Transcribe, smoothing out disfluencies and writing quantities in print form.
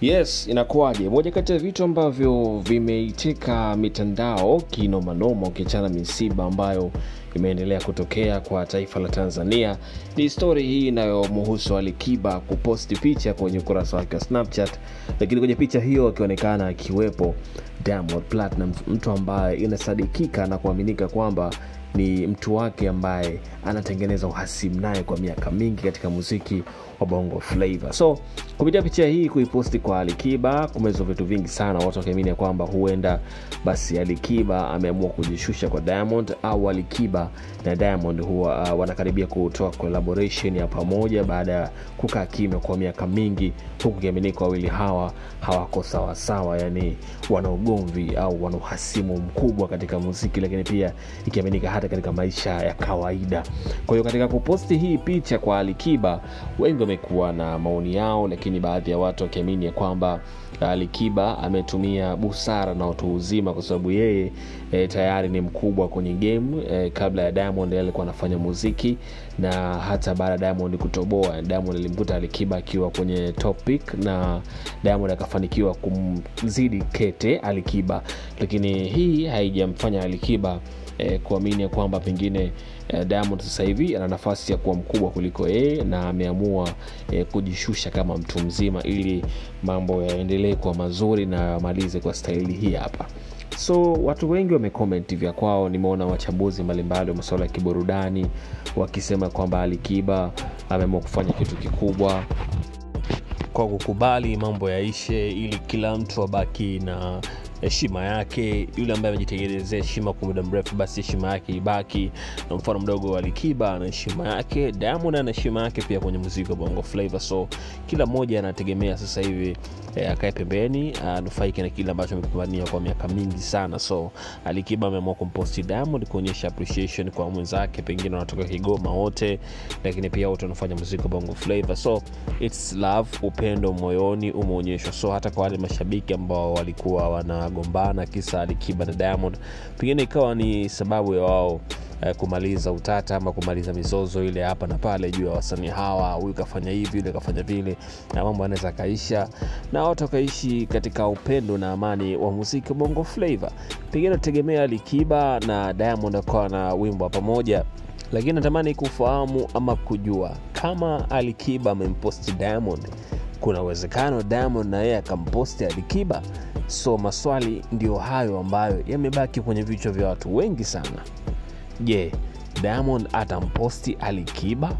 Yes, inakuwaje? Moja kati ya vitu ambavyo vimeiteka mitandao kinomanoma ukiachana misiba ambayo imeendelea kutokea kwa taifa la Tanzania ni story hii inayomhusu Alikiba kuposti picha kwenye ukurasa wake wa Snapchat, lakini kwenye picha hiyo akionekana akiwepo Diamond Platnumz, mtu ambaye inasadikika na kuaminika kwamba ni mtu wake ambaye anatengeneza uhasimu naye kwa miaka mingi katika muziki wa Bongo Flava. So kupitia picha hii kuiposti kwa Alikiba kumezua vitu vingi sana, watu wakiamini kwamba huenda basi Alikiba ameamua kujishusha kwa Diamond, au Alikiba na Diamond huwa wanakaribia kutoa collaboration ya pamoja baada ya kukaa kimya kwa miaka mingi, huku kiaminika wawili hawa hawako sawa sawa, yani wana ugomvi au wana uhasimu mkubwa katika muziki, lakini pia ikiaminika hata katika maisha ya kawaida. Kwa hiyo katika kuposti hii picha kwa Alikiba, wengi wamekuwa na maoni yao, lakini baadhi ya watu wakiamini kwamba Alikiba ametumia busara na utu uzima kwa sababu yeye tayari ni mkubwa kwenye game. Kabla ya Diamond alikuwa anafanya muziki, na hata baada ya Diamond kutoboa, Diamond alimkuta Alikiba akiwa kwenye top pick na Diamond akafanikiwa kumzidi kete Alikiba, lakini hii haijamfanya Alikiba kuamini kwamba pengine Diamond sasa hivi ana nafasi ya kuwa mkubwa kuliko yeye, na ameamua kujishusha kama mtu mzima ili mambo yaendelee kwa mazuri na amalize kwa staili hii hapa. So watu wengi wamecomment vya kwao. Nimeona wachambuzi mbalimbali wa masuala ya kiburudani wakisema kwamba Alikiba ameamua kufanya kitu kikubwa kwa kukubali mambo yaishe ili kila mtu abaki na heshima yake. Yule ambaye amejitengenezea heshima kwa muda mrefu, basi heshima yake ibaki. Na mfano mdogo wa Alikiba ana heshima yake, Diamond ana heshima yake pia kwenye muziki wa Bongo Flava. So kila mmoja anategemea sasa hivi akae pembeni anufaike na kile ambacho amekipambania kwa miaka mingi sana. So Alikiba ameamua kumposti Diamond kuonyesha appreciation kwa mwenzake, pengine wanatoka Kigoma wote, lakini pia wote wanafanya muziki wa Bongo Flava. So it's love, upendo moyoni umeonyeshwa. So hata kwa wale mashabiki ambao walikuwa wanagombana kisa Alikiba na Diamond, pengine ikawa ni sababu ya wao kumaliza utata ama kumaliza mizozo ile hapa na pale juu ya wasanii hawa, huyu kafanya hivi yule kafanya vile, na mambo yanaweza kaisha na watu wakaishi katika upendo na amani wa muziki Bongo Flava. Pengine tegemea Alikiba na Diamond kwa na wimbo pamoja, lakini natamani kufahamu ama kujua kama Alikiba amemposti Diamond, kuna uwezekano Diamond na yeye akamposti Alikiba. So maswali ndio hayo ambayo yamebaki kwenye vichwa vya watu wengi sana. Je, Diamond atamposti Alikiba?